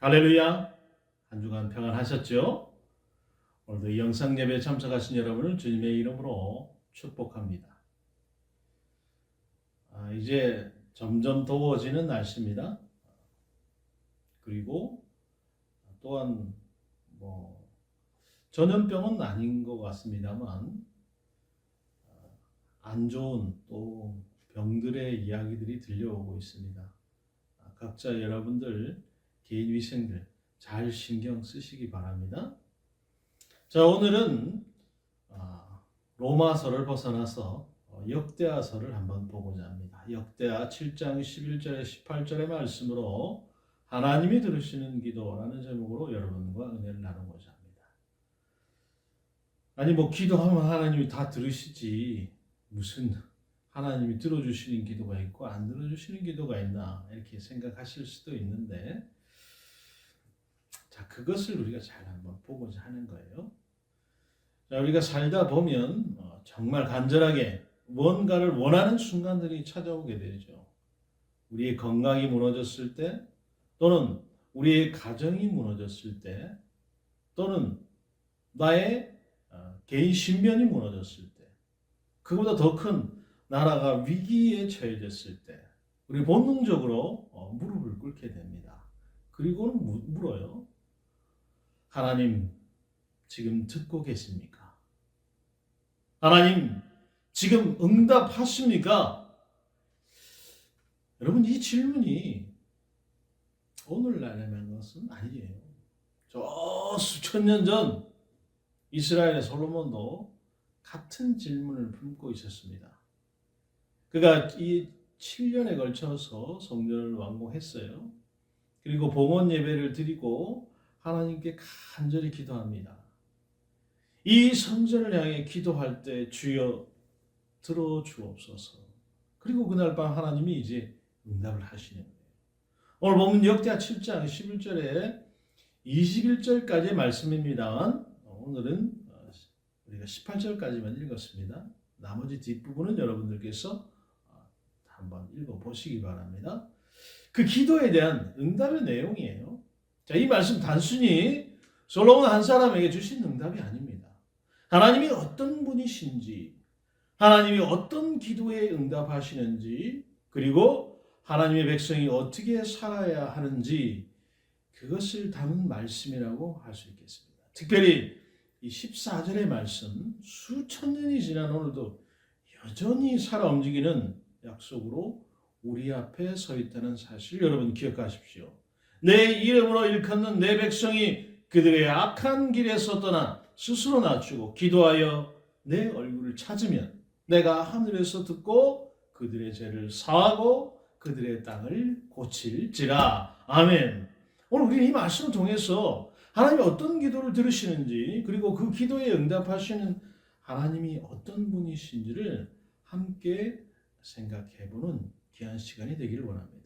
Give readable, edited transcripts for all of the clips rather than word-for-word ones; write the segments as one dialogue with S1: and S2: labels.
S1: 할렐루야! 한 주간 평안하셨죠? 오늘도 이 영상 예배에 참석하신 여러분을 주님의 이름으로 축복합니다. 이제 점점 더워지는 날씨입니다. 그리고 또한 전염병은 아닌 것 같습니다만 안 좋은 또 병들의 이야기들이 들려오고 있습니다. 각자 여러분들 개인 위생들 잘 신경 쓰시기 바랍니다. 자, 오늘은 로마서를 벗어나서 역대하서를 한번 보고자 합니다. 역대하 7장 11절에 18절의 말씀으로 하나님이 들으시는 기도라는 제목으로 여러분과 은혜를 나누고자 합니다. 아니 기도하면 하나님이 다 들으시지 무슨 하나님이 들어주시는 기도가 있고 안 들어주시는 기도가 있나 이렇게 생각하실 수도 있는데, 자, 그것을 우리가 잘 한번 보고자 하는 거예요. 자, 우리가 살다 보면 정말 간절하게 뭔가를 원하는 순간들이 찾아오게 되죠. 우리의 건강이 무너졌을 때, 또는 우리의 가정이 무너졌을 때, 또는 나의 개인 신변이 무너졌을 때, 그보다 더 큰 나라가 위기에 처해졌을 때 우리 본능적으로 무릎을 꿇게 됩니다. 그리고는 물어요. 하나님, 지금 듣고 계십니까? 하나님, 지금 응답하십니까? 여러분, 이 질문이 오늘날의 것은 아니에요. 저 수천 년 전 이스라엘의 솔로몬도 같은 질문을 품고 있었습니다. 그가 이 7년에 걸쳐서 성전을 완공했어요. 그리고 봉헌 예배를 드리고 하나님께 간절히 기도합니다. 이 성전을 향해 기도할 때 주여 들어주옵소서. 그리고 그날 밤 하나님이 이제 응답을 하시는 거예요. 오늘 보면 역대하 7장 11절에 21절까지의 말씀입니다. 오늘은 우리가 18절까지만 읽었습니다. 나머지 뒷부분은 여러분들께서 한번 읽어보시기 바랍니다. 그 기도에 대한 응답의 내용이에요. 자, 이 말씀 단순히 솔로몬 한 사람에게 주신 응답이 아닙니다. 하나님이 어떤 분이신지, 하나님이 어떤 기도에 응답하시는지, 그리고 하나님의 백성이 어떻게 살아야 하는지 그것을 담은 말씀이라고 할 수 있겠습니다. 특별히 이 14절의 말씀, 수천 년이 지난 오늘도 여전히 살아 움직이는 약속으로 우리 앞에 서 있다는 사실 여러분 기억하십시오. 내 이름으로 일컫는 내 백성이 그들의 악한 길에서 떠나 스스로 낮추고 기도하여 내 얼굴을 찾으면 내가 하늘에서 듣고 그들의 죄를 사하고 그들의 땅을 고칠지라. 아멘. 오늘 우리는 이 말씀을 통해서 하나님이 어떤 기도를 들으시는지, 그리고 그 기도에 응답하시는 하나님이 어떤 분이신지를 함께 생각해보는 귀한 시간이 되기를 원합니다.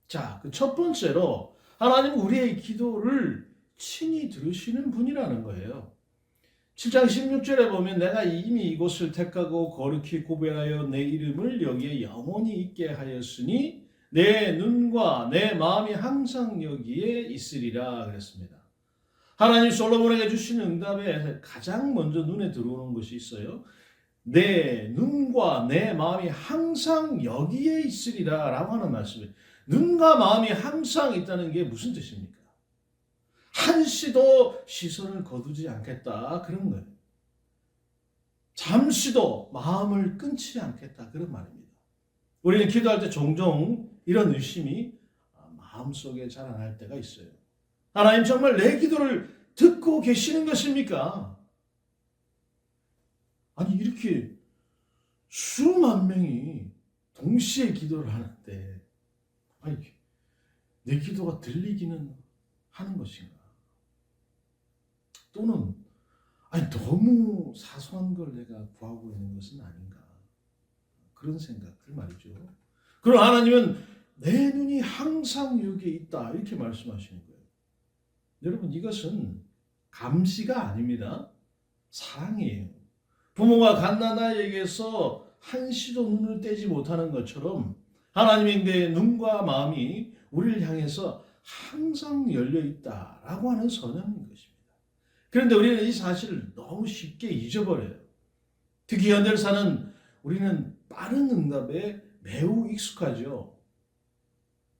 S1: 자, 그 첫 번째로 하나님은 우리의 기도를 친히 들으시는 분이라는 거예요. 7장 16절에 보면 내가 이미 이곳을 택하고 거룩히 구별하여 내 이름을 여기에 영원히 있게 하였으니 내 눈과 내 마음이 항상 여기에 있으리라 그랬습니다. 하나님 솔로몬에게 주신 응답에 가장 먼저 눈에 들어오는 것이 있어요. 내 눈과 내 마음이 항상 여기에 있으리라 라고 하는 말씀이에요. 눈과 마음이 항상 있다는 게 무슨 뜻입니까? 한시도 시선을 거두지 않겠다 그런 거예요. 잠시도 마음을 끊지 않겠다 그런 말입니다. 우리는 기도할 때 종종 이런 의심이 마음속에 자라날 때가 있어요. 하나님 정말 내 기도를 듣고 계시는 것입니까? 아니 이렇게 수만 명이 동시에 기도를 하는데 아니 내 기도가 들리기는 하는 것인가? 또는 아니 너무 사소한 걸 내가 구하고 있는 것은 아닌가? 그런 생각들 말이죠. 그럼 하나님은 내 눈이 항상 여기에 있다 이렇게 말씀하시는 거예요. 여러분 이것은 감시가 아닙니다. 사랑이에요. 부모가 갓난아이에게서 한시도 눈을 떼지 못하는 것처럼 하나님의 내 눈과 마음이 우리를 향해서 항상 열려 있다라고 하는 선언인 것입니다. 그런데 우리는 이 사실을 너무 쉽게 잊어버려요. 특히 현대를 사는 우리는 빠른 응답에 매우 익숙하죠.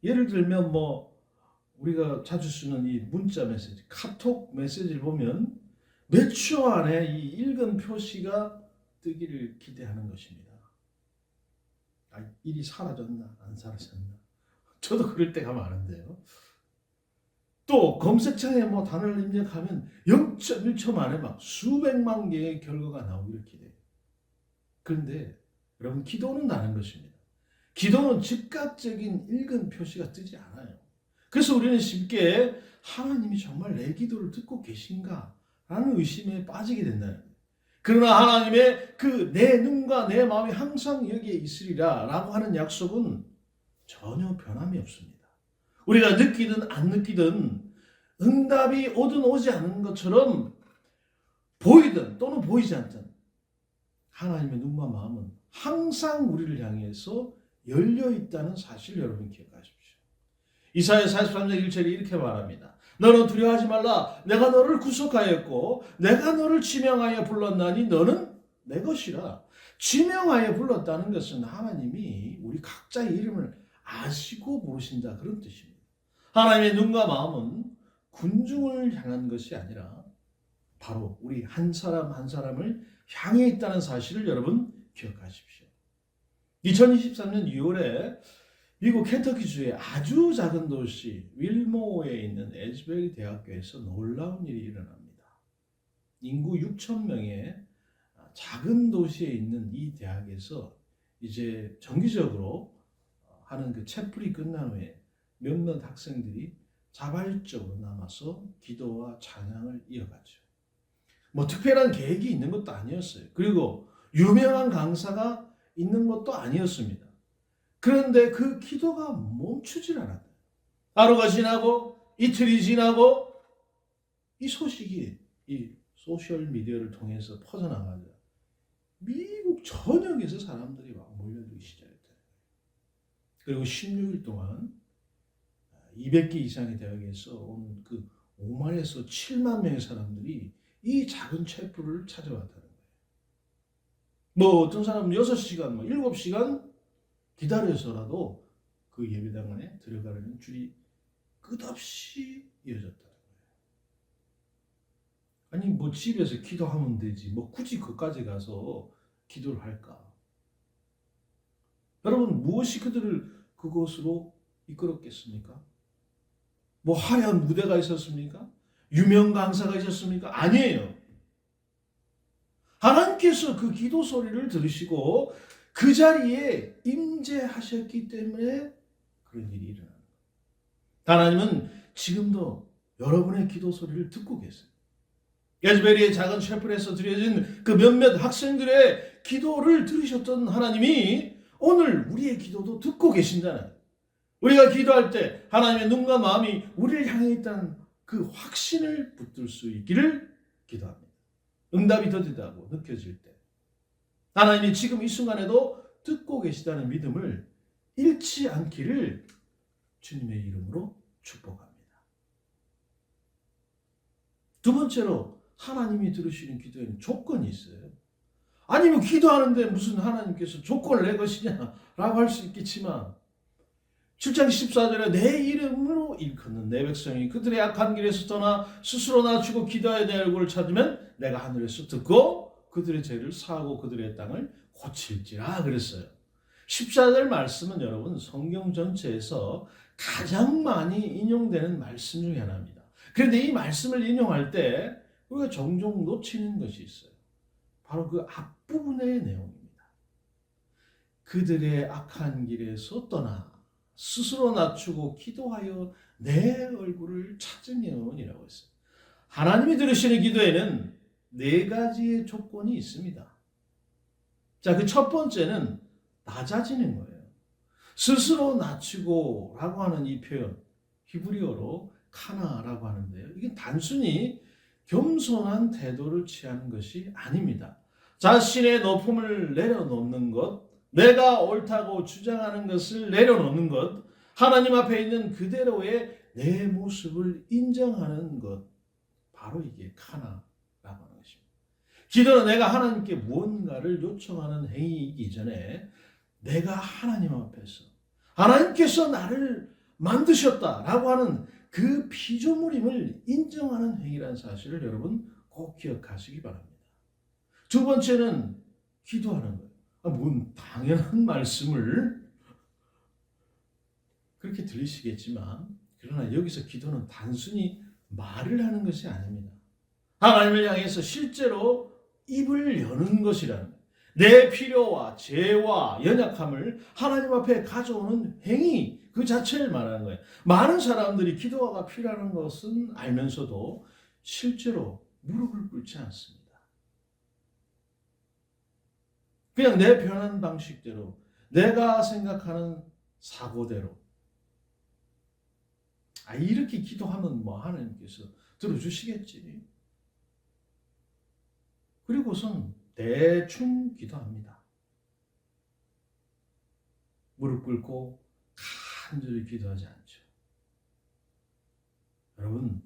S1: 예를 들면 우리가 자주 쓰는 이 문자 메시지, 카톡 메시지를 보면 몇 초 안에 이 읽은 표시가 뜨기를 기대하는 것입니다. 일이 사라졌나 안 사라졌나. 저도 그럴 때가 많은데요. 또 검색창에 단어를 입력하면 0.1초 만에 막 수백만 개의 결과가 나오기를 기대해요. 그런데 여러분, 기도는 다른 것입니다. 기도는 즉각적인 읽은 표시가 뜨지 않아요. 그래서 우리는 쉽게 하나님이 정말 내 기도를 듣고 계신가 라는 의심에 빠지게 된다는 거예요. 그러나 하나님의 그 내 눈과 내 마음이 항상 여기에 있으리라 라고 하는 약속은 전혀 변함이 없습니다. 우리가 느끼든 안 느끼든 응답이 오든 오지 않은 것처럼 보이든 또는 보이지 않든 하나님의 눈과 마음은 항상 우리를 향해서 열려 있다는 사실을 여러분 기억하십시오. 이사야 43장 1절이 이렇게 말합니다. 너는 두려워하지 말라. 내가 너를 구속하였고 내가 너를 지명하여 불렀나니 너는 내 것이라. 지명하여 불렀다는 것은 하나님이 우리 각자의 이름을 아시고 부르신다, 그런 뜻입니다. 하나님의 눈과 마음은 군중을 향한 것이 아니라 바로 우리 한 사람 한 사람을 향해 있다는 사실을 여러분 기억하십시오. 2023년 6월에 미국 켄터키주의 아주 작은 도시 윌모어에 있는 에즈베리 대학교에서 놀라운 일이 일어납니다. 인구 6천 명의 작은 도시에 있는 이 대학에서 이제 정기적으로 하는 그 채플이 끝난 후에 몇몇 학생들이 자발적으로 남아서 기도와 찬양을 이어가죠. 특별한 계획이 있는 것도 아니었어요. 그리고 유명한 강사가 있는 것도 아니었습니다. 그런데 그 기도가 멈추질 않았어요. 하루가 지나고 이틀이 지나고 이 소식이 이 소셜 미디어를 통해서 퍼져나가죠. 미국 전역에서 사람들이 막 몰려들기 시작했어요. 그리고 16일 동안 200개 이상의 대학에서 온 그 5만에서 7만 명의 사람들이 이 작은 채플을 찾아왔다는 거예요. 어떤 사람은 6시간, 7시간 기다려서라도 그 예배당 안에 들어가려는 줄이 끝없이 이어졌다는 거예요. 아니 집에서 기도하면 되지 굳이 그까지 가서 기도를 할까? 여러분, 무엇이 그들을 그곳으로 이끌었겠습니까? 화려한 무대가 있었습니까? 유명 강사가 있었습니까? 아니에요. 하나님께서 그 기도 소리를 들으시고 그 자리에 임재하셨기 때문에 그런 일이 일어나는 거예요. 하나님은 지금도 여러분의 기도 소리를 듣고 계세요. 에즈베리의 작은 셰플에서 드려진 그 몇몇 학생들의 기도를 들으셨던 하나님이 오늘 우리의 기도도 듣고 계신다는 거예요. 우리가 기도할 때 하나님의 눈과 마음이 우리를 향해 있다는 그 확신을 붙들 수 있기를 기도합니다. 응답이 더디다고 느껴질 때 하나님이 지금 이 순간에도 듣고 계시다는 믿음을 잃지 않기를 주님의 이름으로 축복합니다. 두 번째로 하나님이 들으시는 기도에는 조건이 있어요. 아니면 기도하는데 무슨 하나님께서 조건을 낼 것이냐라고 할 수 있겠지만 7장 14절에 내 이름으로 일컫는 내 백성이 그들의 악한 길에서 떠나 스스로 낮추고 기도하여 내 얼굴을 찾으면 내가 하늘에서 듣고 그들의 죄를 사하고 그들의 땅을 고칠지라 그랬어요. 14절 말씀은 여러분 성경 전체에서 가장 많이 인용되는 말씀 중에 하나입니다. 그런데 이 말씀을 인용할 때 우리가 종종 놓치는 것이 있어요. 바로 그 앞부분의 내용입니다. 그들의 악한 길에서 떠나 스스로 낮추고 기도하여 내 얼굴을 찾으면이라고 했어요. 하나님이 들으시는 기도에는 4가지의 조건이 있습니다. 자, 그 첫 번째는 낮아지는 거예요. 스스로 낮추고 라고 하는 이 표현, 히브리어로 카나라고 하는데요. 이게 단순히 겸손한 태도를 취하는 것이 아닙니다. 자신의 높음을 내려놓는 것, 내가 옳다고 주장하는 것을 내려놓는 것, 하나님 앞에 있는 그대로의 내 모습을 인정하는 것, 바로 이게 카나라고 하는 것입니다. 기도는 내가 하나님께 무언가를 요청하는 행위이기 전에 내가 하나님 앞에서 하나님께서 나를 만드셨다라고 하는 그 피조물임을 인정하는 행위라는 사실을 여러분 꼭 기억하시기 바랍니다. 두 번째는 기도하는 거예요. 뭔 당연한 말씀을 그렇게 들리시겠지만, 그러나 여기서 기도는 단순히 말을 하는 것이 아닙니다. 하나님을 향해서 실제로 입을 여는 것이라는 거예요. 내 필요와 죄와 연약함을 하나님 앞에 가져오는 행위 그 자체를 말하는 거예요. 많은 사람들이 기도가 필요한 것은 알면서도 실제로 무릎을 꿇지 않습니다. 그냥 내 편한 방식대로, 내가 생각하는 사고대로, 이렇게 기도하면 뭐 하나님께서 들어주시겠지. 그리고선 대충 기도합니다. 무릎 꿇고 간절히 기도하지 않죠. 여러분,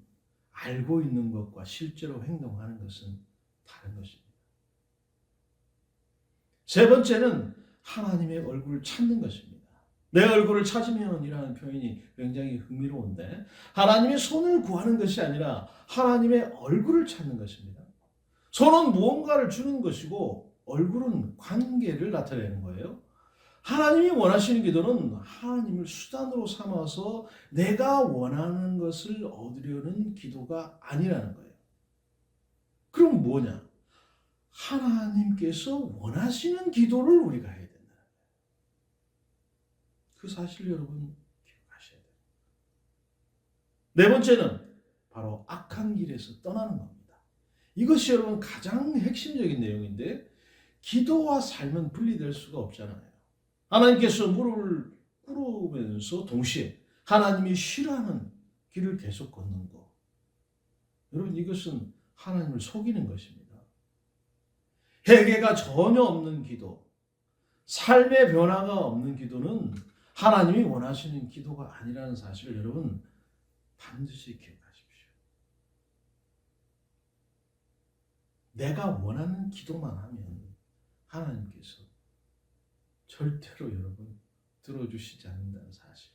S1: 알고 있는 것과 실제로 행동하는 것은 다른 것입니다. 세 번째는 하나님의 얼굴을 찾는 것입니다. 내 얼굴을 찾으면 이라는 표현이 굉장히 흥미로운데, 하나님의 손을 구하는 것이 아니라 하나님의 얼굴을 찾는 것입니다. 손은 무언가를 주는 것이고 얼굴은 관계를 나타내는 거예요. 하나님이 원하시는 기도는 하나님을 수단으로 삼아서 내가 원하는 것을 얻으려는 기도가 아니라는 거예요. 그럼 뭐냐? 하나님께서 원하시는 기도를 우리가 해야 된다. 그 사실을 여러분 기억하셔야 돼요. 네 번째는 바로 악한 길에서 떠나는 겁니다. 이것이 여러분 가장 핵심적인 내용인데, 기도와 삶은 분리될 수가 없잖아요. 하나님께서 무릎을 꿇으면서 동시에 하나님이 싫어하는 길을 계속 걷는 것. 여러분, 이것은 하나님을 속이는 것입니다. 회개가 전혀 없는 기도, 삶의 변화가 없는 기도는 하나님이 원하시는 기도가 아니라는 사실을 여러분 반드시 기억하십시오. 내가 원하는 기도만 하면 하나님께서 절대로 여러분 들어주시지 않는다는 사실.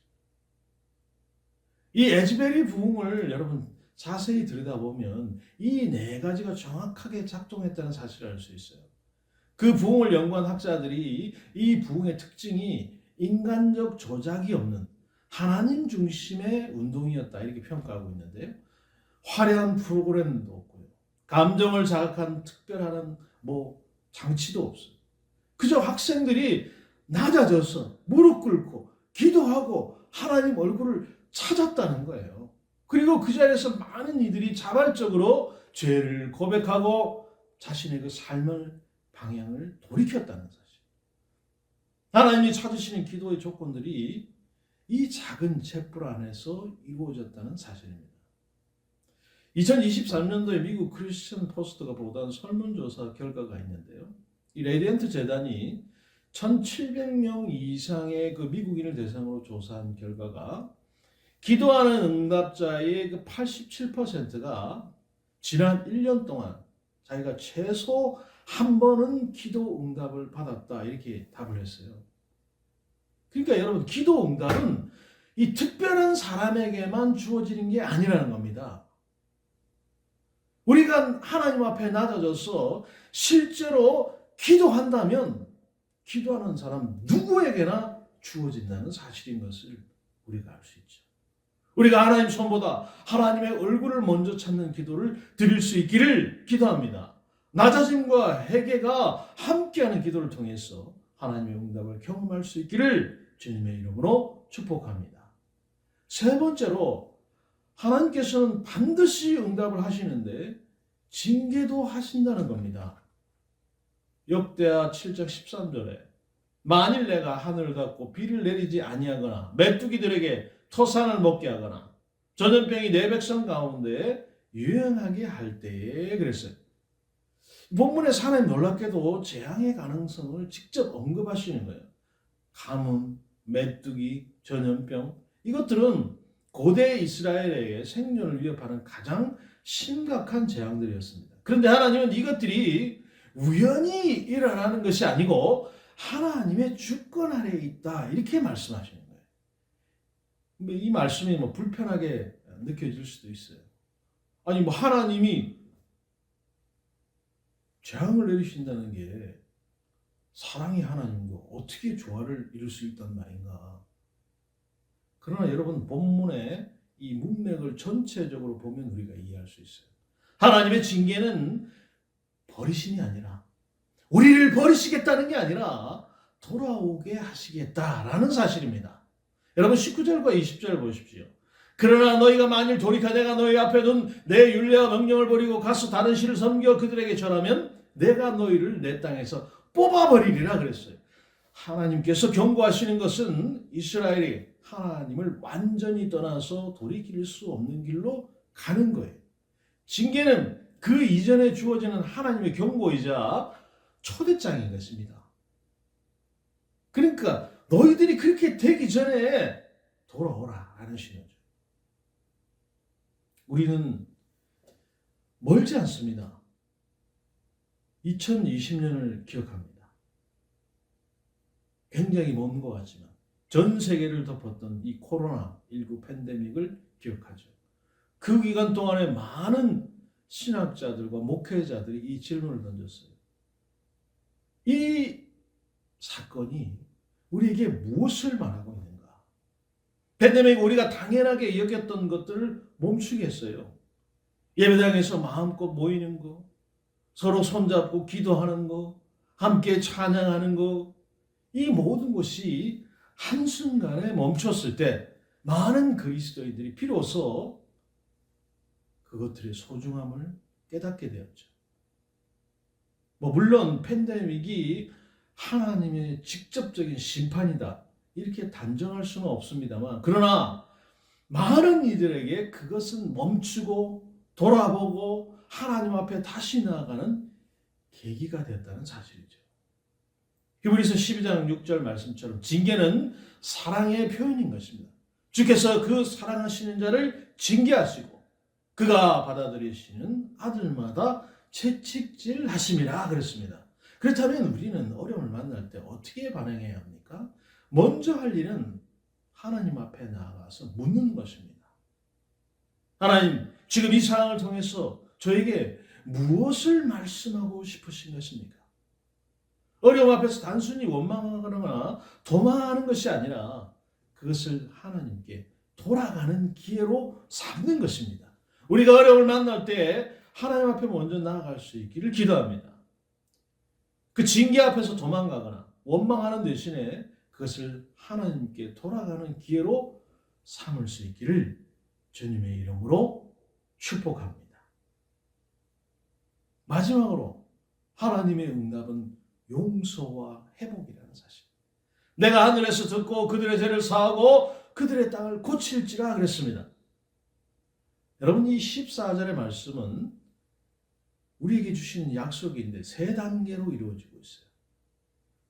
S1: 이 에즈베리 부흥을 여러분 자세히 들여다보면 이 네 가지가 정확하게 작동했다는 사실을 알 수 있어요. 그 부흥을 연구한 학자들이 이 부흥의 특징이 인간적 조작이 없는 하나님 중심의 운동이었다, 이렇게 평가하고 있는데요. 화려한 프로그램도 없고요. 감정을 자극한 특별한 장치도 없어요. 그저 학생들이 낮아져서 무릎 꿇고 기도하고 하나님 얼굴을 찾았다는 거예요. 그리고 그 자리에서 많은 이들이 자발적으로 죄를 고백하고 자신의 그 삶을 방향을 돌이켰다는 사실. 하나님이 찾으시는 기도의 조건들이 이 작은 촛불 안에서 이루어졌다는 사실입니다. 2023년도에 미국 크리스천 포스트가 보도한 설문조사 결과가 있는데요. 이 레디언트 재단이 1,700명 이상의 그 미국인을 대상으로 조사한 결과가, 기도하는 응답자의 그 87%가 지난 1년 동안 자기가 최소 한 번은 기도 응답을 받았다, 이렇게 답을 했어요. 그러니까 여러분, 기도 응답은 이 특별한 사람에게만 주어지는 게 아니라는 겁니다. 우리가 하나님 앞에 낮아져서 실제로 기도한다면 기도하는 사람 누구에게나 주어진다는 사실인 것을 우리가 알 수 있죠. 우리가 하나님 손보다 하나님의 얼굴을 먼저 찾는 기도를 드릴 수 있기를 기도합니다. 낮아짐과 회개가 함께하는 기도를 통해서 하나님의 응답을 경험할 수 있기를 주님의 이름으로 축복합니다. 세 번째로, 하나님께서는 반드시 응답을 하시는데 징계도 하신다는 겁니다. 역대하 7장 13절에 만일 내가 하늘을 닫고 비를 내리지 아니하거나 메뚜기들에게 토산을 먹게 하거나 전염병이 내 백성 가운데 유행하게 할 때에, 그랬어요. 본문에서 하나님 놀랍게도 재앙의 가능성을 직접 언급하시는 거예요. 가뭄, 메뚜기, 전염병, 이것들은 고대 이스라엘의 생존을 위협하는 가장 심각한 재앙들이었습니다. 그런데 하나님은 이것들이 우연히 일어나는 것이 아니고 하나님의 주권 아래에 있다, 이렇게 말씀하시는 거예요. 이 말씀이 불편하게 느껴질 수도 있어요. 아니 하나님이 재앙을 내리신다는 게 사랑의 하나님과 어떻게 조화를 이룰 수 있단 말인가. 그러나 여러분, 본문의 이 문맥을 전체적으로 보면 우리가 이해할 수 있어요. 하나님의 징계는 버리심이 아니라, 우리를 버리시겠다는 게 아니라 돌아오게 하시겠다라는 사실입니다. 여러분 19절과 20절 보십시오. 그러나 너희가 만일 돌이켜 내가 너희 앞에 둔 내 율례와 명령을 버리고 가서 다른 신을 섬겨 그들에게 절하면 내가 너희를 내 땅에서 뽑아버리리라 그랬어요. 하나님께서 경고하시는 것은 이스라엘이 하나님을 완전히 떠나서 돌이킬 수 없는 길로 가는 거예요. 징계는 그 이전에 주어지는 하나님의 경고이자 초대장인 것입니다. 그러니까 너희들이 그렇게 되기 전에 돌아오라 하는 신호죠. 우리는 멀지 않습니다. 2020년을 기억합니다. 굉장히 먼 것 같지만 전 세계를 덮었던 이 코로나19 팬데믹을 기억하죠. 그 기간 동안에 많은 신학자들과 목회자들이 이 질문을 던졌어요. 이 사건이 우리에게 무엇을 말하고 있는가? 팬데믹 우리가 당연하게 여겼던 것들을 멈추게 했어요. 예배당에서 마음껏 모이는 거, 서로 손잡고 기도하는 거, 함께 찬양하는 거, 이 모든 것이 한순간에 멈췄을 때 많은 그리스도인들이 비로소 그것들의 소중함을 깨닫게 되었죠. 물론 팬데믹이 하나님의 직접적인 심판이다, 이렇게 단정할 수는 없습니다만, 그러나 많은 이들에게 그것은 멈추고 돌아보고 하나님 앞에 다시 나아가는 계기가 되었다는 사실이죠. 히브리서 12장 6절 말씀처럼 징계는 사랑의 표현인 것입니다. 주께서 그 사랑하시는 자를 징계하시고 그가 받아들이시는 아들마다 채찍질 하심이라 그랬습니다. 그렇다면 우리는 어려움을 만날 때 어떻게 반응해야 합니까? 먼저 할 일은 하나님 앞에 나아가서 묻는 것입니다. 하나님, 지금 이 상황을 통해서 저에게 무엇을 말씀하고 싶으신 것입니까? 어려움 앞에서 단순히 원망하거나 도망하는 것이 아니라 그것을 하나님께 돌아가는 기회로 삼는 것입니다. 우리가 어려움을 만날 때 하나님 앞에 먼저 나아갈 수 있기를 기도합니다. 그 징계 앞에서 도망가거나 원망하는 대신에 그것을 하나님께 돌아가는 기회로 삼을 수 있기를 주님의 이름으로 축복합니다. 마지막으로 하나님의 응답은 용서와 회복이라는 사실. 내가 하늘에서 듣고 그들의 죄를 사하고 그들의 땅을 고칠지라 그랬습니다. 여러분, 이 14절의 말씀은 우리에게 주시는 약속인데 세 단계로 이루어지고 있어요.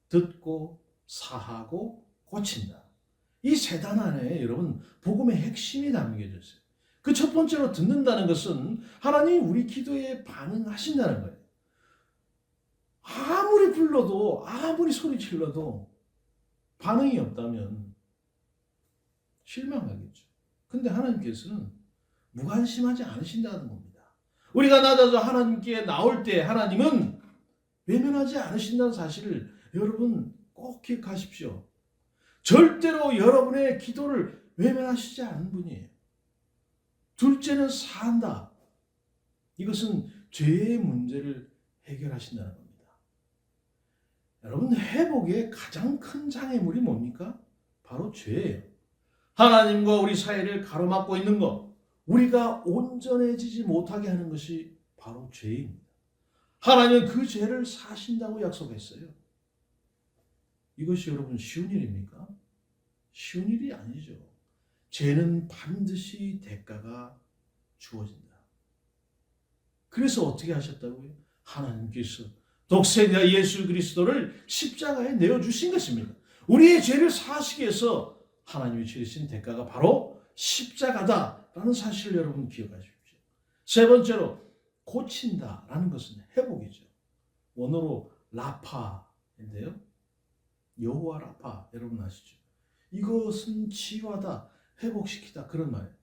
S1: 듣고 사하고 고친다. 이 세 단 안에 여러분 복음의 핵심이 담겨져 있어요. 그 첫 번째로 듣는다는 것은 하나님이 우리 기도에 반응하신다는 거예요. 아무리 불러도 아무리 소리질러도 반응이 없다면 실망하겠죠. 근데 하나님께서는 무관심하지 않으신다는 겁니다. 우리가 낮아져 하나님께 나올 때 하나님은 외면하지 않으신다는 사실을 여러분 꼭 기억하십시오. 절대로 여러분의 기도를 외면하시지 않는 분이에요. 둘째는 사한다. 이것은 죄의 문제를 해결하신다는 겁니다. 여러분, 회복의 가장 큰 장애물이 뭡니까? 바로 죄예요. 하나님과 우리 사이를 가로막고 있는 것, 우리가 온전해지지 못하게 하는 것이 바로 죄입니다. 하나님은 그 죄를 사신다고 약속했어요. 이것이 여러분 쉬운 일입니까? 쉬운 일이 아니죠. 죄는 반드시 대가가 주어진다. 그래서 어떻게 하셨다고요? 하나님께서 독생자 예수 그리스도를 십자가에 내어주신 것입니다. 우리의 죄를 사하시기 위해서 하나님이 치르신 대가가 바로 십자가다라는 사실을 여러분 기억하십시오. 세 번째로 고친다라는 것은 회복이죠. 원어로 라파인데요. 여호와 라파 여러분 아시죠? 이것은 치유하다, 회복시키다 그런 말이에요.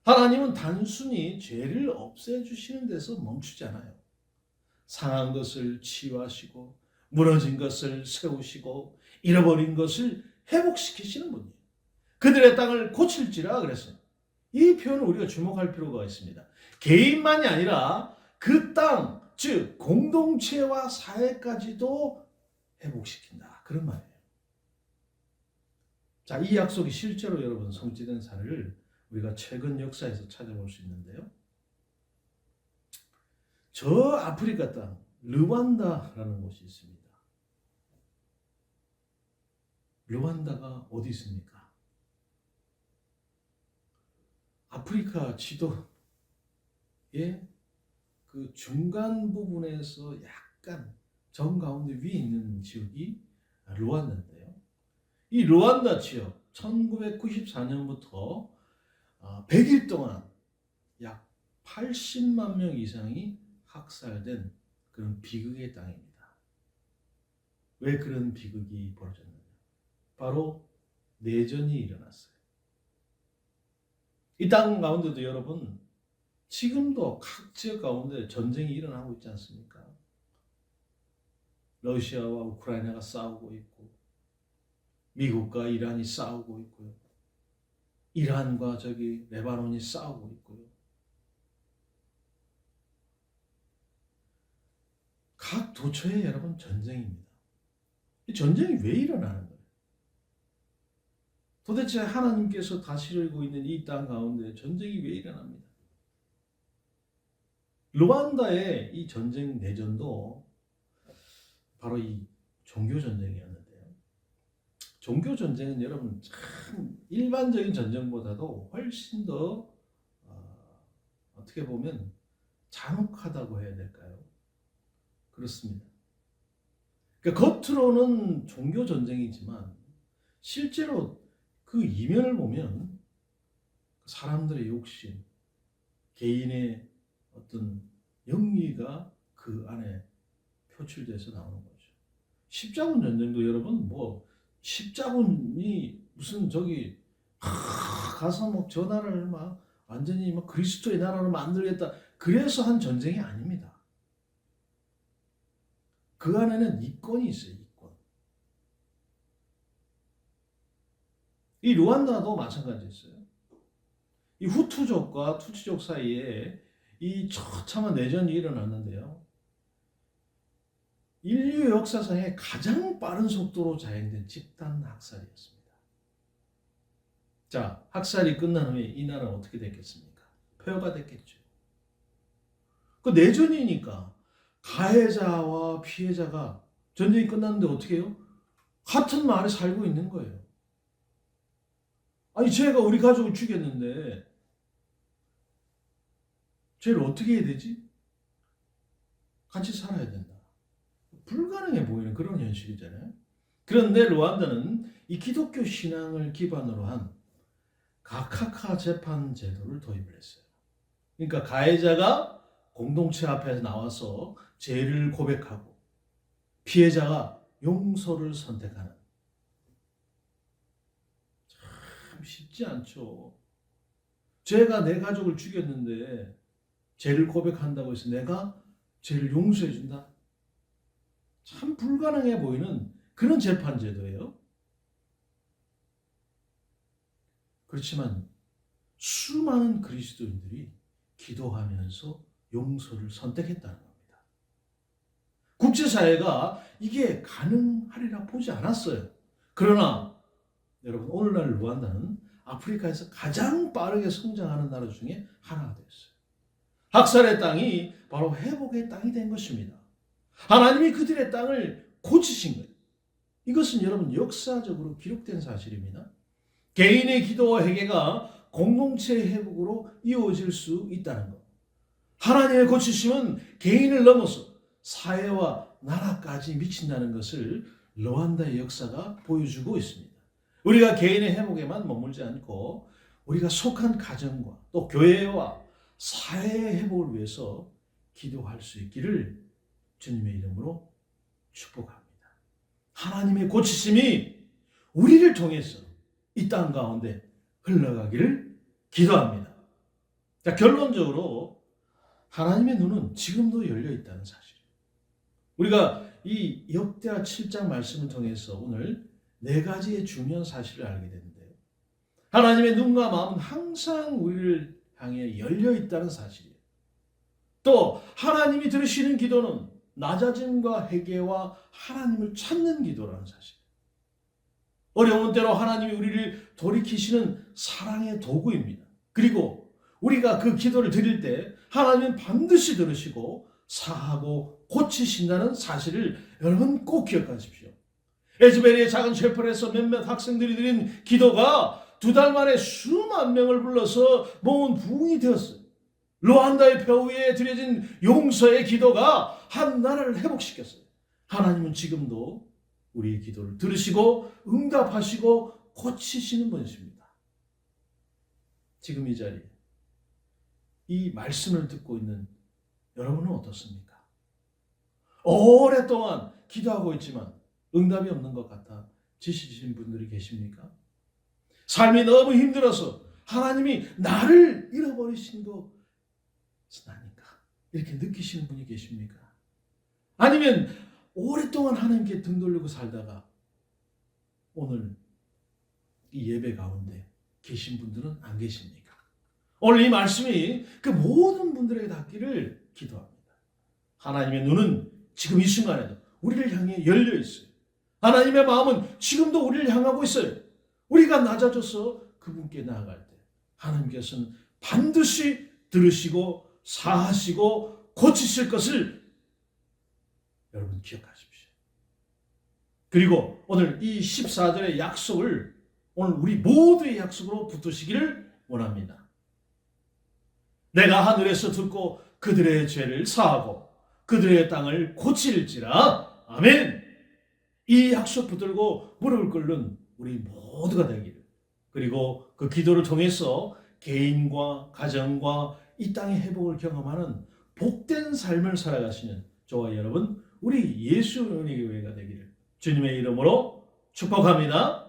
S1: 하나님은 단순히 죄를 없애주시는 데서 멈추지 않아요. 상한 것을 치유하시고 무너진 것을 세우시고 잃어버린 것을 회복시키시는 분이에요. 그들의 땅을 고칠지라 그랬어요. 이 표현을 우리가 주목할 필요가 있습니다. 개인만이 아니라 그 땅, 즉 공동체와 사회까지도 회복시킨다. 그런 말이에요. 자, 이 약속이 실제로 여러분 성취된 사례를 우리가 최근 역사에서 찾아볼 수 있는데요. 저 아프리카 땅 르완다라는 곳이 있습니다. 르완다가 어디 있습니까? 아프리카 지도의 그 중간 부분에서 약간 정 가운데 위에 있는 지역이 르완다인데요. 이 르완다 지역 1994년부터 100일 동안 약 80만 명 이상이 학살된 그런 비극의 땅입니다. 왜 그런 비극이 벌어졌느냐? 바로 내전이 일어났어요. 이 땅 가운데도 여러분 지금도 각 지역 가운데 전쟁이 일어나고 있지 않습니까? 러시아와 우크라이나가 싸우고 있고 미국과 이란이 싸우고 있고요. 이란과 레바논이 싸우고 있고요. 각 도처에 여러분 전쟁입니다. 이 전쟁이 왜 일어나는 거예요? 도대체 하나님께서 다스리고 있는 이 땅 가운데 전쟁이 왜 일어납니다? 르완다의 이 전쟁 내전도 바로 이 종교 전쟁이었는데요. 종교 전쟁은 여러분 참 일반적인 전쟁보다도 훨씬 더 어떻게 보면 잔혹하다고 해야 될까요? 그렇습니다. 그러니까 겉으로는 종교 전쟁이지만 실제로 그 이면을 보면 사람들의 욕심, 개인의 어떤 영리가 그 안에 표출돼서 나오는 거죠. 십자군 전쟁도 여러분 십자군이 무슨 가서 저 나라를 완전히 그리스도의 나라로 만들겠다 그래서 한 전쟁이 아닙니다. 그 안에는 이권이 있어요. 이권. 이 르완다도 마찬가지였어요. 이 후투족과 투치족 사이에 이 처참한 내전이 일어났는데요. 인류 역사상에 가장 빠른 속도로 자행된 집단 학살이었습니다. 자, 학살이 끝난 후에 이 나라는 어떻게 됐겠습니까? 폐허가 됐겠죠. 그 내전이니까 가해자와 피해자가 전쟁이 끝났는데 어떻게 해요? 같은 마을에 살고 있는 거예요. 아니, 쟤가 우리 가족을 죽였는데 쟤를 어떻게 해야 되지? 같이 살아야 된다. 불가능해 보이는 그런 현실이잖아요. 그런데 르완다는 이 기독교 신앙을 기반으로 한 가카카 재판 제도를 도입을 했어요. 그러니까 가해자가 공동체 앞에서 나와서 죄를 고백하고 피해자가 용서를 선택하는, 참 쉽지 않죠. 죄가 내 가족을 죽였는데 죄를 고백한다고 해서 내가 죄를 용서해 준다? 참 불가능해 보이는 그런 재판 제도예요. 그렇지만 수많은 그리스도인들이 기도하면서 용서를 선택했다는 겁니다. 국제사회가 이게 가능하리라 보지 않았어요. 그러나 여러분, 오늘날 르완다는 아프리카에서 가장 빠르게 성장하는 나라 중에 하나가 되었어요. 학살의 땅이 바로 회복의 땅이 된 것입니다. 하나님이 그들의 땅을 고치신 거예요. 이것은 여러분 역사적으로 기록된 사실입니다. 개인의 기도와 회개가 공동체의 회복으로 이루어질 수 있다는 것. 하나님의 고치심은 개인을 넘어서 사회와 나라까지 미친다는 것을 르완다의 역사가 보여주고 있습니다. 우리가 개인의 회복에만 머물지 않고 우리가 속한 가정과 또 교회와 사회의 회복을 위해서 기도할 수 있기를 주님의 이름으로 축복합니다. 하나님의 고치심이 우리를 통해서 이 땅 가운데 흘러가기를 기도합니다. 자, 결론적으로 하나님의 눈은 지금도 열려 있다는 사실. 우리가 이 역대하 7장 말씀을 통해서 오늘 4가지의 중요한 사실을 알게 되는데요. 하나님의 눈과 마음은 항상 우리를 향해 열려 있다는 사실이에요. 또 하나님이 들으시는 기도는 낮아짐과 회개와 하나님을 찾는 기도라는 사실. 어려운 때로 하나님이 우리를 돌이키시는 사랑의 도구입니다. 그리고 우리가 그 기도를 드릴 때 하나님은 반드시 들으시고 사하고 고치신다는 사실을 여러분 꼭 기억하십시오. 에즈베리의 작은 셰퍼에서 몇몇 학생들이 드린 기도가 2달 만에 수만 명을 불러서 모은 부흥이 되었어요. 루안다의 표 위에 드려진 용서의 기도가 한 나라를 회복시켰어요. 하나님은 지금도 우리의 기도를 들으시고 응답하시고 고치시는 분이십니다. 지금 이 자리에 이 말씀을 듣고 있는 여러분은 어떻습니까? 오랫동안 기도하고 있지만 응답이 없는 것 같아 지치신 분들이 계십니까? 삶이 너무 힘들어서 하나님이 나를 잃어버리신 것은 아닌가 이렇게 느끼시는 분이 계십니까? 아니면 오랫동안 하나님께 등 돌리고 살다가 오늘 이 예배 가운데 계신 분들은 안 계십니까? 오늘 이 말씀이 그 모든 분들에게 닿기를 기도합니다. 하나님의 눈은 지금 이 순간에도 우리를 향해 열려 있어요. 하나님의 마음은 지금도 우리를 향하고 있어요. 우리가 낮아져서 그분께 나아갈 때 하나님께서는 반드시 들으시고 사하시고 고치실 것을 여러분 기억하십시오. 그리고 오늘 이 14절의 약속을 오늘 우리 모두의 약속으로 붙드시기를 원합니다. 내가 하늘에서 듣고 그들의 죄를 사하고 그들의 땅을 고칠지라. 아멘. 이 약속 붙들고 무릎을 꿇는 우리 모두가 되기를, 그리고 그 기도를 통해서 개인과 가정과 이 땅의 회복을 경험하는 복된 삶을 살아가시는 저와 여러분 우리 예수 은혜교회가 되기를 주님의 이름으로 축복합니다.